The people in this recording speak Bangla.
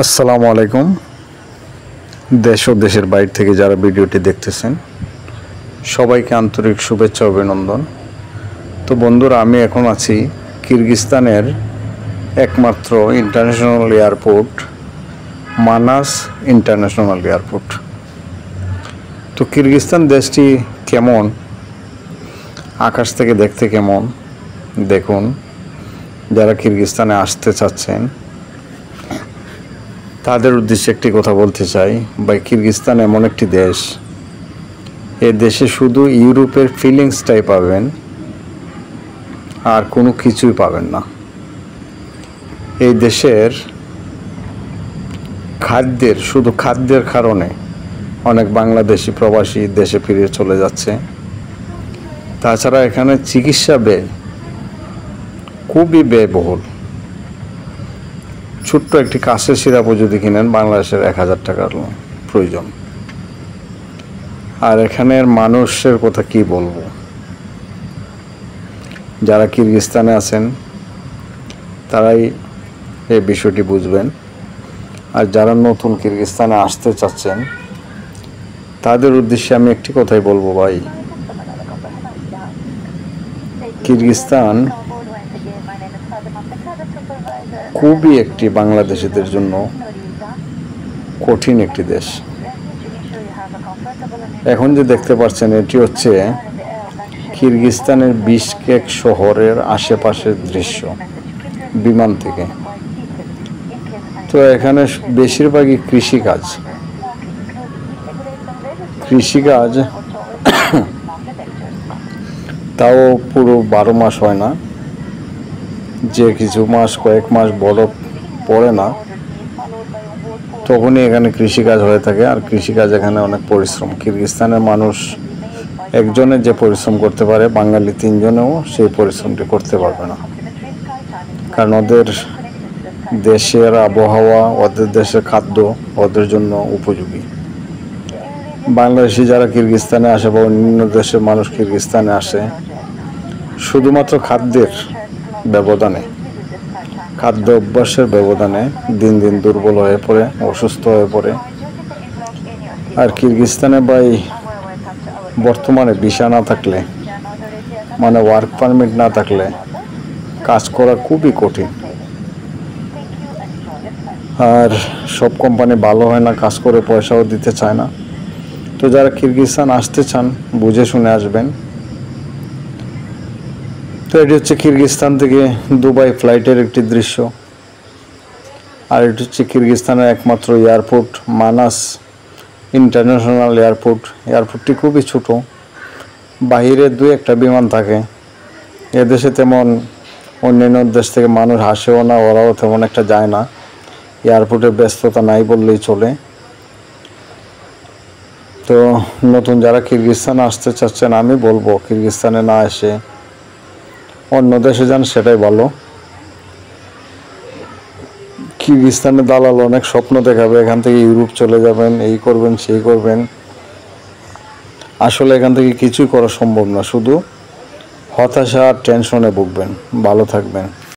আসসালামু আলাইকুম। দেশ ও দেশের বাইরে থেকে যারা ভিডিওটি দেখতেছেন সবাইকে আন্তরিক শুভেচ্ছা অভিনন্দন। তো বন্ধুরা, আমি এখন আছি কিরগিজস্তানের একমাত্র international airport Manas international airport. তো কিরগিজস্তান দেশটি কেমন, আকাশ থেকে দেখতে কেমন, দেখুন। যারা কিরগিজস্তানে আসতে চাচ্ছেন তাদের উদ্দেশ্যে একটি কথা বলতে চাই। ভাই, কিরগিজস্তান এমন একটি দেশ, এই দেশে শুধু ইউরোপের ফিলিংসটাই পাবেন, আর কোনো কিছুই পাবেন না। এই দেশের শুধু খাদ্যের কারণে অনেক বাংলাদেশি প্রবাসী দেশে ফিরে চলে যাচ্ছে। তাছাড়া এখানে চিকিৎসা ব্যয় খুবই ব্যয়বহুল। ছোট্ট একটি কাশির সিরাপও যদি কিনেন বাংলাদেশের 1000 টাকার প্রয়োজন। আর এখানের মানুষের কথা কি বলবো, যারা কিরগিজস্তানে আছেন তারাই এই বিষয়টি বুঝবেন। আর যারা নতুন কিরগিজস্তানে আসতে চাচ্ছেন তাদের উদ্দেশ্যে আমি একটি কথাই বলবো, ভাই, কিরগিজস্তান খুবই একটি বাংলাদেশিদের জন্য কঠিন একটি দেশ। এখন যে দেখতে পাচ্ছেন এটি হচ্ছে কিরগিজস্তানের বিশকেক শহরের আশেপাশের দৃশ্য বিমান থেকে। তো এখানে বেশিরভাগই কৃষিকাজ তাও পুরো 12 মাস হয় না, যে কিছু মাস কয়েক মাস বরফ পড়ে না তখনই এখানে কৃষিকাজ হয়ে থাকে। আর কৃষিকাজ এখানে অনেক পরিশ্রম। কিরগিজস্তানের মানুষ একজনের যে পরিশ্রম করতে পারে, বাঙালি 3 জনেও সেই পরিশ্রমটি করতে পারবে না, কারণ ওদের দেশের আবহাওয়া, ওদের দেশের খাদ্য ওদের জন্য উপযোগী। বাংলাদেশি যারা কিরগিজস্তানে আসে বা অন্য দেশের মানুষ কিরগিজস্তানে আসে শুধুমাত্র খাদ্য অভ্যাসের ব্যবধানে দিন দিন দুর্বল হয়ে পড়ে, অসুস্থ হয়ে পড়ে। আর কিরগিজস্তানে ভাই বর্তমানে ভিসা না থাকলে, মানে ওয়ার্ক পারমিট না থাকলে কাজ করা খুবই কঠিন। আর সব কোম্পানি ভালো হয় না, কাজ করে পয়সাও দিতে চায় না। তো যারা কিরগিজস্তান আসতে চান বুঝে শুনে আসবেন। তো এটি হচ্ছে কিরগিজস্তান থেকে দুবাই ফ্লাইটের একটি দৃশ্য। আর এটি হচ্ছে কিরগিজস্তানের একমাত্র এয়ারপোর্ট মানাস ইন্টারন্যাশনাল এয়ারপোর্টটি খুবই ছোট, বাহিরে 2-1টা বিমান থাকে। এদেশে তেমন অন্যান্য দেশ থেকে মানুষ আসেও না, ওরাও তেমন একটা যায় না। এয়ারপোর্টের ব্যস্ততা নাই বললেই চলে। তো নতুন যারা কিরগিজস্তানে আসতে চাচ্ছেন আমি বলবো কিরগিজস্তানে না এসে অন্য দেশে যান, সেটাই ভালো। কিরগিজস্তানের দালাল অনেক স্বপ্ন দেখাবে, এখান থেকে ইউরোপ চলে যাবেন, এই করবেন সেই করবেন। আসলে এখান থেকে কিছুই করা সম্ভব না, শুধু হতাশা আর টেনশনে ভুগবেন। ভালো থাকবেন।